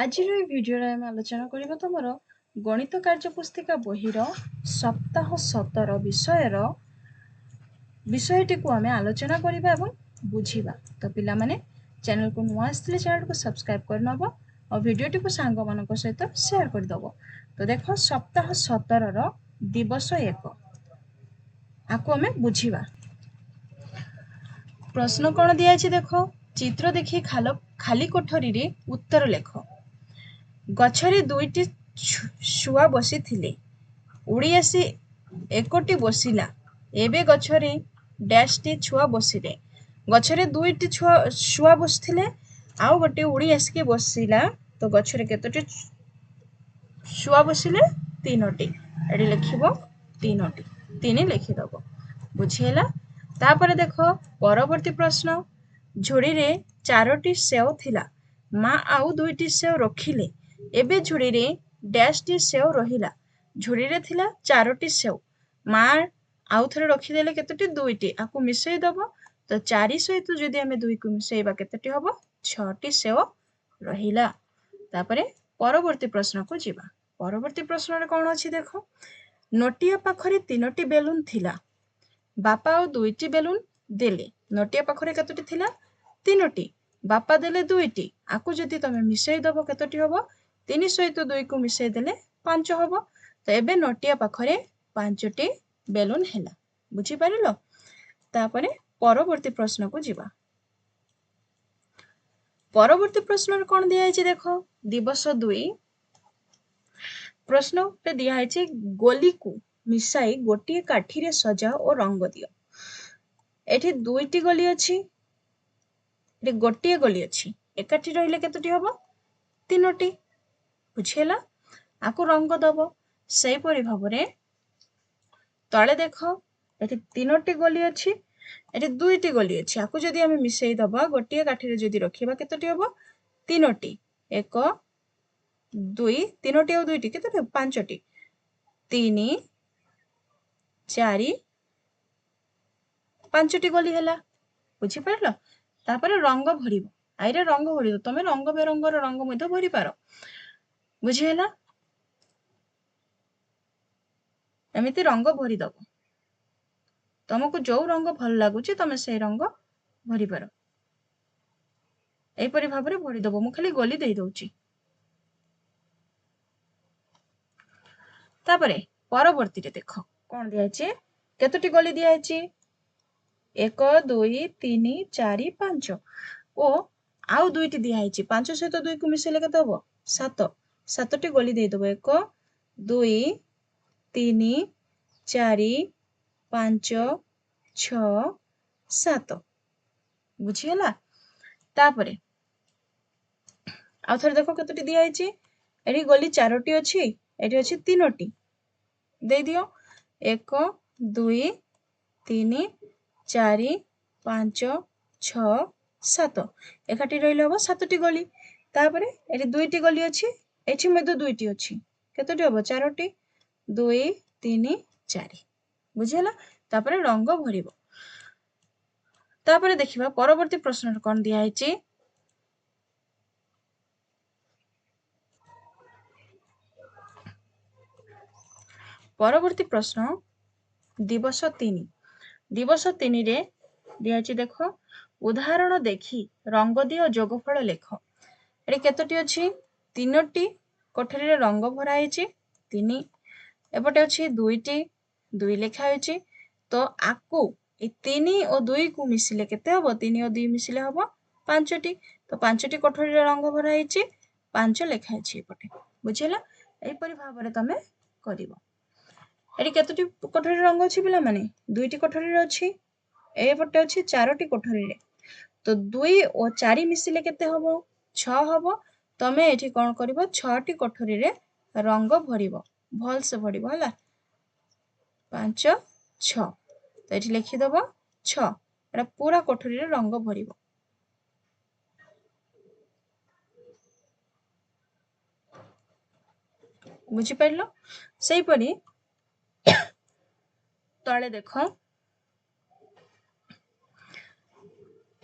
ଆଜିର ଏହି ଭିଡ଼ିଓରେ ଆମେ ଆଲୋଚନା କରିବା ତମର ଗଣିତ କାର୍ଯ୍ୟପୁସ୍ତିକା ବହିର ସପ୍ତାହ 17 ବିଷୟଟିକୁ ଆମେ ଆଲୋଚନା କରିବା ଏବଂ ବୁଝିବା। ତ ପିଲାମାନେ ଚ୍ୟାନେଲକୁ ନୂଆ ଆସିଥିଲେ ଚ୍ୟାନେଲକୁ ସବସ୍କ୍ରାଇବ୍ କରିନେବ ଆଉ ଭିଡ଼ିଓଟିକୁ ସାଙ୍ଗମାନଙ୍କ ସହିତ ସେୟାର କରିଦେବ। ତ ଦେଖ ସପ୍ତାହ 17ର ଦିବସ 1 ଆକୁ ଆମେ ବୁଝିବା। ପ୍ରଶ୍ନ କ'ଣ ଦିଆଯାଇଛି ଦେଖ, ଚିତ୍ର ଦେଖି ଖାଲି କୋଠରୀରେ ଉତ୍ତର ଲେଖ। ଗଛରେ 2ଟି ଶୁଆ ବସିଥିଲେ, ଉଡ଼ି ଆସି ଏକଟି ବସିଲା। ଏବେ ଗଛରେ ଡ୍ୟାଶଟି ଛୁଆ ବସିଲେ। ଗଛରେ 2ଟି ଶୁଆ ବସିଥିଲେ ଆଉ ଗୋଟେ ଉଡ଼ି ଆସିକି ବସିଲା। ତ ଗଛରେ କେତୋଟି ଶୁଆ ବସିଲେ? 3ଟି। ଏଠି ଲେଖିବ 3ଟି, 3 ଲେଖିଦେବ। ବୁଝିହେଲା? ତାପରେ ଦେଖ ପରବର୍ତ୍ତୀ ପ୍ରଶ୍ନ, ଝୁଡ଼ିରେ 4ଟି ସେଓ ଥିଲା, ମା ଆଉ 2ଟି ସେଓ ରଖିଲେ। ଏବେ ଝୁଡ଼ିରେ ଡ୍ୟାଶଟି ସେଓ ରହିଲା। ଝୁଡ଼ିରେ ଥିଲା 4ଟି ସେଓ, ମା ଆଉ ଥରେ ରଖିଦେଲେ କେତୋଟି? 2ଟି। ଆକୁ ମିଶେଇ ଦବ। ତ 4 ସହିତ ଯଦି ଆମେ 2କୁ ମିଶେଇବା କେତୋଟି ହବ? 6ଟି ସେଓ ରହିଲା। ତାପରେ ପରବର୍ତ୍ତୀ ପ୍ରଶ୍ନକୁ ଯିବା। ପରବର୍ତ୍ତୀ ପ୍ରଶ୍ନରେ କ'ଣ ଅଛି ଦେଖ, ନୋଟିଆ ପାଖରେ 3ଟି ବେଲୁନ ଥିଲା, ବାପା ଆଉ 2ଟି ବେଲୁନ ଦେଲେ। ନୋଟିଆ ପାଖରେ କେତୋଟି ଥିଲା? 3ଟି। ବାପା ଦେଲେ 2ଟି। ଆକୁ ଯଦି ତମେ ମିଶେଇ ଦବ କେତୋଟି ହବ? 3 ସହିତ 2କୁ ମିଶେଇ ଦେଲେ 5 ହବ। ତ ଏବେ ନୋଟିଆ ପାଖରେ 5ଟି ବେଲୁନ ହେଲା। ବୁଝିପାରିଲ? ତାପରେ ପରବର୍ତ୍ତୀ ପ୍ରଶ୍ନକୁ ଯିବା। ପରବର୍ତ୍ତୀ ପ୍ରଶ୍ନରେ କ'ଣ ଦିଆଯାଇଛି ଦେଖ, ଦିବସ 2 ପ୍ରଶ୍ନରେ ଦିଆହେଇଛି ଗୋଲିକୁ ମିଶାଇ ଗୋଟିଏ କାଠିରେ ସଜାଅ ଓ ରଙ୍ଗ ଦିଅ। ଏଠି 2ଟି ଗୋଲି ଅଛି, ଏଠି ଗୋଟିଏ ଗୋଲି ଅଛି। ଏକାଠି ରହିଲେ କେତୋଟି ହବ? 3ଟି। ବୁଝିହେଲା? ଆକୁ ରଙ୍ଗ ଦବ। ସେଇପରି ଭାବରେ ତଳେ ଦେଖ, ଏଠି 3ଟି ଗୋଲି ଅଛି, ଏଠି 2ଟି ଗୋଲି ଅଛି। ଆକୁ ଯଦି ଆମେ ମିଶେଇ ଦବା, ଗୋଟିଏ କାଠିରେ ଯଦି ରଖିବା କେତୋଟି ହବ? 3ଟି। 1 2 3ଟି ଆଉ 2ଟି କେତୋଟି ହବ? 5ଟି। 3 4 5ଟି ଗୋଲି ହେଲା। ବୁଝିପାରିଲ? ତାପରେ ରଙ୍ଗ ଭରିବ। ଆଇରେ ରଙ୍ଗ ଭରିବ। ତମେ ରଙ୍ଗ ବେରଙ୍ଗର ରଙ୍ଗ ମଧ୍ୟ ଭରିପାର। ବୁଝିହେଲା? ଏମିତି ରଙ୍ଗ ଭରିଦବ। ତମକୁ ଯୋଉ ରଙ୍ଗ ଭଲ ଲାଗୁଛି ତମେ ସେଇ ରଙ୍ଗ ଭରିପାର। ଏହିପରି ଭାବରେ ଭରିଦବ। ମୁଁ ଖାଲି ଗୋଲି ଦେଇ ଦଉଛି। ତାପରେ ପରବର୍ତ୍ତୀରେ ଦେଖ କ'ଣ ଦିଆହେଇଛି, କେତୋଟି ଗୋଲି ଦିଆହେଇଛି? 1 2 3 4 5 ଓ ଆଉ 2ଟି ଦିଆହେଇଛି। 5 ସହିତ 2କୁ ମିଶେଇଲେ କେତେ ହବ? 7। 7ଟି ଗୋଲି ଦେଇଦବ। 1 2 3 4 5 6 7। ବୁଝିହେଲା? ତାପରେ ଆଉ ଥରେ ଦେଖ କେତୋଟି ଦିଆହେଇଛି। ଏଠି ଗୋଲି 4ଟି ଅଛି, ଏଠି ଅଛି 3ଟି। ଦେଇଦିଅ। 1 2 3 4 5 6 7। ଏକାଠି ରହିଲେ ହବ 7ଟି ଗୋଲି। ତାପରେ ଏଠି 2ଟି ଗୋଲି ଅଛି, ଏଠି ମଧ୍ୟ 2ଟି ଅଛି। କେତୋଟି ହବ? 4ଟି। 2 3 4। ବୁଝିହେଲା? ତାପରେ ରଙ୍ଗ ଭରିବ। ତାପରେ ଦେଖିବା ପରବର୍ତ୍ତୀ ପ୍ରଶ୍ନରେ କ'ଣ ଦିଆହେଇଛି। ପରବର୍ତ୍ତୀ ପ୍ରଶ୍ନ ଦିବସ 3। ଦିବସ 3ରେ ଦିଆହେଇଛି ଦେଖ, ଉଦାହରଣ ଦେଖି ରଙ୍ଗ ଦିଅ, ଯୋଗଫଳ ଲେଖ। ଏଠି କେତୋଟି ଅଛି? 3ଟି କୋଠରୀରେ ରଙ୍ଗ ଭରା ହେଇଛି, 3। ଏପଟେ ଅଛି 2ଟି, 2 ଲେଖା ହେଇଛି। ତ ଆକୁ ଏ 3 ଓ 2କୁ ମିଶିଲେ କେତେ ହବ? 3 ଓ 2 ମିଶିଲେ ହବ 5ଟି। ତ 5ଟି କୋଠରୀରେ ରଙ୍ଗ ଭରା ହେଇଛି, 5 ଲେଖା ହେଇଛି ଏପଟେ। ବୁଝିହେଲା? ଏହିପରି ଭାବରେ ତମେ କରିବ। ଏଠି କେତୋଟି କୋଠରୀରେ ରଙ୍ଗ ଅଛି ପିଲାମାନେ? 2ଟି କୋଠରୀରେ ଅଛି। ଏପଟେ ଅଛି 4ଟି କୋଠରୀରେ। ତ 2 ଓ 4 ମିଶିଲେ କେତେ ହବ? 6 ହବ। ତମେ ଏଠି କ'ଣ କରିବ? 6ଟି କୋଠରୀରେ ରଙ୍ଗ ଭରିବ। ଭଲସେ ଭରିବ ହେଲା। 5 6। ତ ଏଠି ଲେଖିଦବ 6। ଏଟା ପୁରା କୋଠରୀରେ ରଙ୍ଗ ଭରିବ। ବୁଝିପାରିଲ? ସେଇପରି ତଳେ ଦେଖ,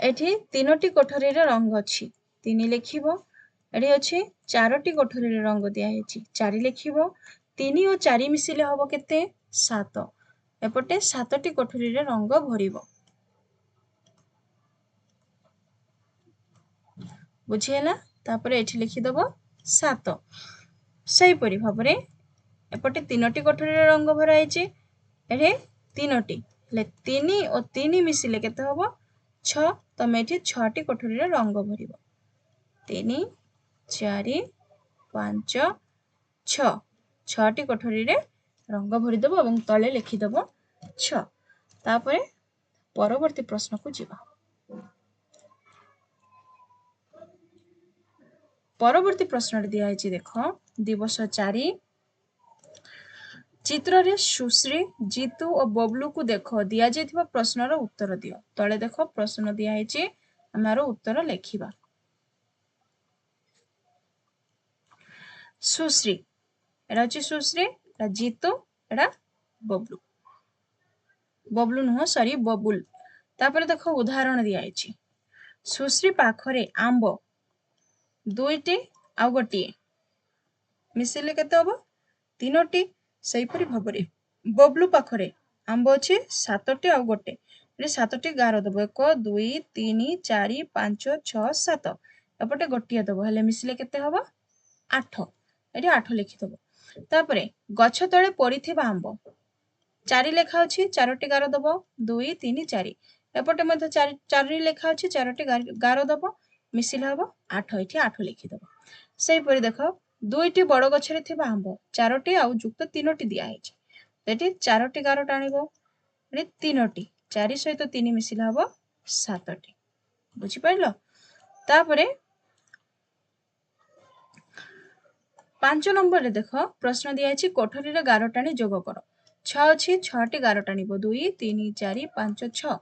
ଏଠି 3ଟି କୋଠରୀରେ ରଙ୍ଗ ଅଛି। 3 ଲେଖିବ। एठी अछि चारोटी कोठरी रे रंग दिया हेछि 4 लिखिबो 3 और 4 मिसिले हबो केते 7 एपटे 7टी कोठरी रे रंग भरिबो बुझिहेला तापरे एठी लिखि दबो 7 सही परि भाबरे एपटे 3टी कोठरी रे रंग भरा हेछि एठे 3टी ले 3 और 3 मिसिले केते हबो 6 तमे एठी 6टी कोठरी रे रंग भरिबो 3 4 5 6 6टी कोठरी रे रंग भरि दबो एवं तळे लिखि दबो 6 तापरे परवर्ती प्रश्न को जिबा परवर्ती प्रश्न दिया है देख दिवस 4 चित्र रे सुश्री जीतू और बबलू को देख दिया जाइथिबा प्रश्नर उत्तर दियो तळे देख प्रश्न दिया है आमार उत्तर लेखिबा सुश्री एटा अछि सुश्री एटा जीतू एटा बबलू बबलू नुह सॉरी बबुल तापर देख उदाहरण दिया है सुश्री पाखरे आंब दुईटी आ गोटिए मिसिले केते हबो 3टी सेहीपरि भाबरे बबलू पाखरे आंब अछि 7टी आ गोटे एटी 7टी गार दबो 1 2 3 4 5 6 7 एपटे गोटिए दबो हेले मिसिले केते हबो 8 एटी 8 लिखि दबो तापरे गछ तळे पड़िथिबा आंब 4 लेखा अछि 4टी गार दबो 2 3 4 एपटे मध्ये 4 लेखा अछि 4टी गार दबो मिसिले हबो 8 एठी 8 लिखि दबो सेही परि देखो दुईटी बड़ गछरे थिबा आंब 4टी आउ जुक्त 3टी दिया हेछि एठी 4टी गार टाणिबो एठी 3टी 4 सहित 3 मिसिले हबो 7टी बुझि पाइलो तापरे 5 नंबर रे देखो प्रश्न दिया हेछि कोठरी रे गार टाणी जोग करो 6 अछि 6टी गार टाणिबो 2 3 4 5 6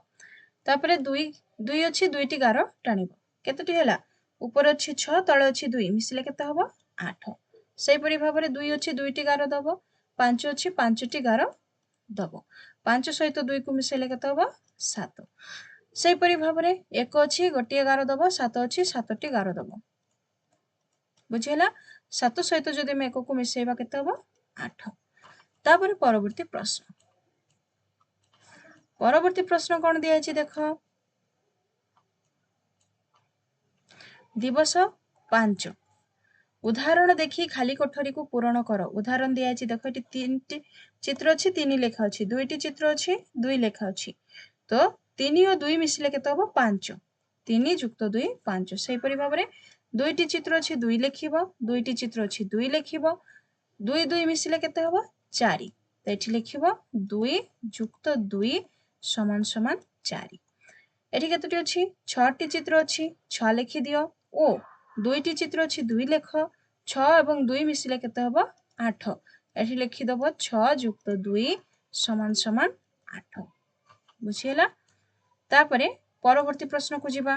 तापरे 2 अछि 2टी गार टाणिबो केतेटी हैला ऊपर अछि 6 तळे अछि 2 मिसिले केते हबो 8 सेही परि भाबरे 2 अछि 2टी गार दबो 5 अछि 5टी गार दबो 5 सहित 2 को मिसिले केते हबो 7 सेही परि भाबरे 1 अछि गोटिए गार दबो 7 अछि 7टी गार दबो बुझिहेला 7 सहित जदि हम 1 को मिसेइबा केते हबो 8 तापरे परवर्ती प्रश्न कोन दिया अछि देखो दिवस 5 उदाहरण देखि खाली कोठरी को पूरण करो उदाहरण दिया अछि देखो एटी 3टी चित्र अछि 3 लेखा अछि 2टी चित्र अछि 2 लेखा अछि तो 3 और 2 मिसिले केते हबो 5 3 जुक्त 2 5 सेही परि भाबरे 2टी चित्र अछि 2 लेखिबो 2टी चित्र अछि 2 लेखिबो 2 2 मिसिले केते हबो 4 तो एठी लिखिबो 2 जुक्त 2 समान समान 4 एठी केतेटी अछि 6टी चित्र अछि 6 लिखि दियो ओ 2टी चित्र अछि 2 लेख 6 एवं 2 मिसिले केते हबो 8 एठी लिखि दबो 6 जुक्त 2 समान समान 8 बुझिहेला तापरे परवर्ती प्रश्न को जिबा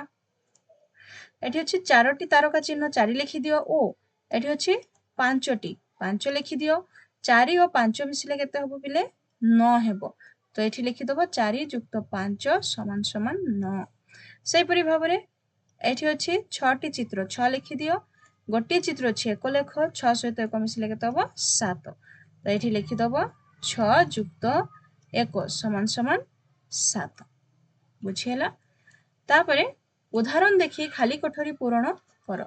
एठी अछि 4टी तारका चिन्ह 4 लिखि दियो ओ एठी अछि 5टी 5 लिखि दियो 4 और 5 मिसिले केते हबो बिले 9 हेबो तो एठी लिखि दबो 4 जुक्त 5 समान समान 9 सेही परि भाबरे एठी अछि 6टी चित्र 6 लिखि दियो गोटे चित्र अछि 1 लेख 6 सहित 1 मिसिले केते हबो 7 तो एठी लिखि दबो 6 जुक्त 1 समान समान 7 बुझिहेला तापरे उदाहरण देखि खाली कोठरी पूरण करो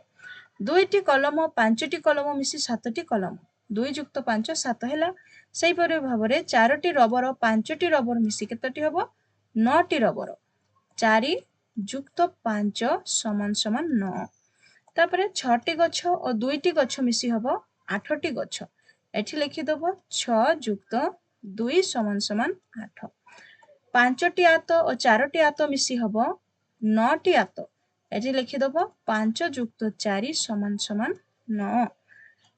2टी कलम 5टी कलम मिसी 7टी कलम 2 जुक्त 5 7 हैला सेही परि भाबरे 4टी रबर 5टी रबर मिसी केतेटी हबो 9टी रबर 4 जुक्त 5 समान समान 9 तापरे 6टी गछ और 2टी गछ मिसी हबो 8टी गछ एठी लिखि दबो 6 जुक्त 2 समान समान 8 5टी आत और 4टी आत मिसी हबो 9टी आत एठी लिखि दबो 5 जुक्त 4 समान समान 9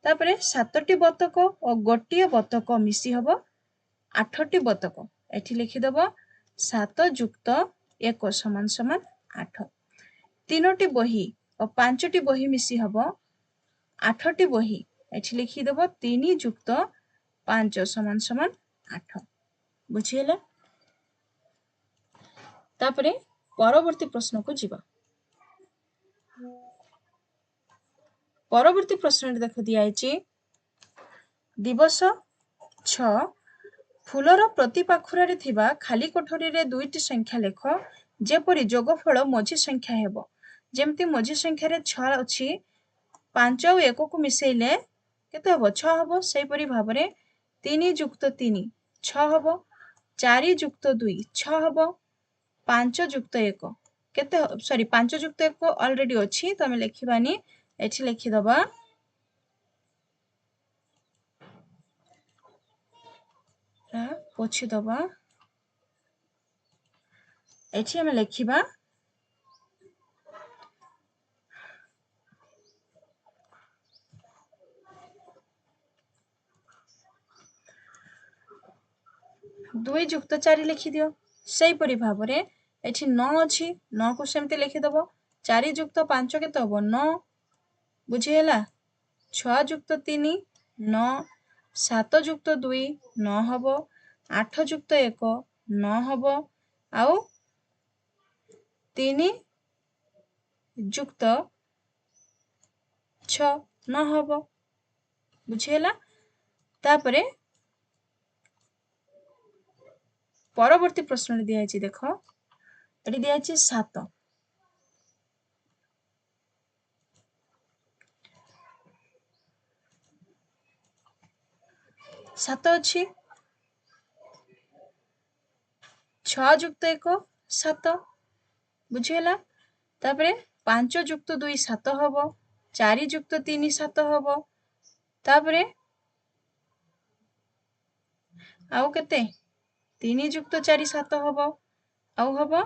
तापरे 7टी बतक और गोटिए बतक मिसी हबो 8टी बतक एठी लिखि दबो 7 जुक्त 1 समान समान 8 3टी बही और 5टी बही मिसी हबो 8टी बही एठी लिखि दबो 3 जुक्त 5 समान समान 8 बुझिहेला तापरे परवर्ती प्रश्न को जिबा परवर्ती प्रश्न देख दिखाई दिवस 6 फूलर प्रति पाखुरारे थिबा खाली कोठरी दुईटी संख्या लेख जेपरी जोगफल मझी संख्या हेब जेमती मझी संख्यार 6 अच्छी 5 और 1 को मिसेले केते हबो 6 हबो सेहीपरि भाबरे 3 जुक्त 3 6 हबो 4 जुक्त 2 6 हबो 5 जुक्त 1 केते सॉरी 5 जुक्त 1 ऑलरेडी अछि तो हमें लिखिबानी एठी लिखि दबा पोछि दबा एठी हमें लिखिबा 2 जुक्त 4 लिखि दियो सेहीपरि भाबरे एठी 9 अछि 9 को सेमते लिखि दबो 4 जुक्त 5 केते हबो 9 बुझिहेला 6 जुक्त 3 9 7 जुक्त 2 9 हबो 8 जुक्त 1 9 हबो आउ 3 जुक्त 6 9 हबो बुझिहेला तापरे परवर्ती प्रश्न दिया देख ये दिया 7 7 अच्छी 6 जुक्त 1 7 बुझिहेला तापरे 5 जुक्त 2 7 हबो 4 जुक्त 3 7 हबो तापरे आउ केते 3 जुक्त 4 7 हबो आउ हबो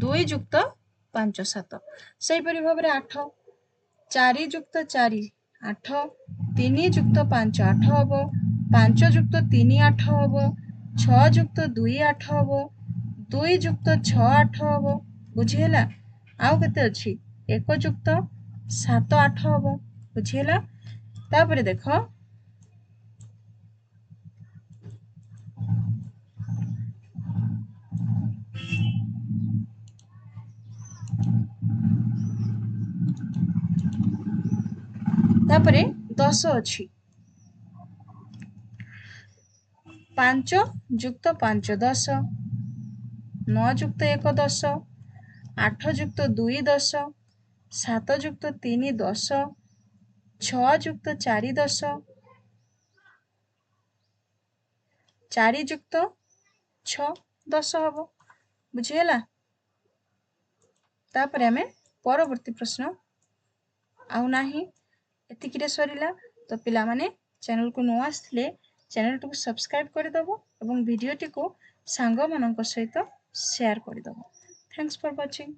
2 जुक्त 5 7 सेहीपरि भाबरे 8 4 जुक्त 4 8 3 जुक्त 5 8 हबो 5 जुक्त 3 8 हबो 6 जुक्त 2 8 हबो 2 जुक्त 6 8 हबो बुझिहेला आउ केते अछि 1 जुक्त 7 8 हबो बुझिहेला तापरे देखो तापरे 10 अछि 5 जुक्त 5 10 9 जुक्त 1 10 8 जुक्त 2 10 7 जुक्त 3 10 6 जुक्त 4 10 4 जुक्त 6 10 हबो बुझिहेला तापरे हमें परवर्ती प्रश्न आउ नाही एतिकिरे सरिला तो पिला माने चैनल को नुआ आसले चैनल को सब्सक्राइब कर दबो एवं वीडियो टी को सांग मानक सहित शेयर कर दबो थैंक्स फॉर वाचिंग।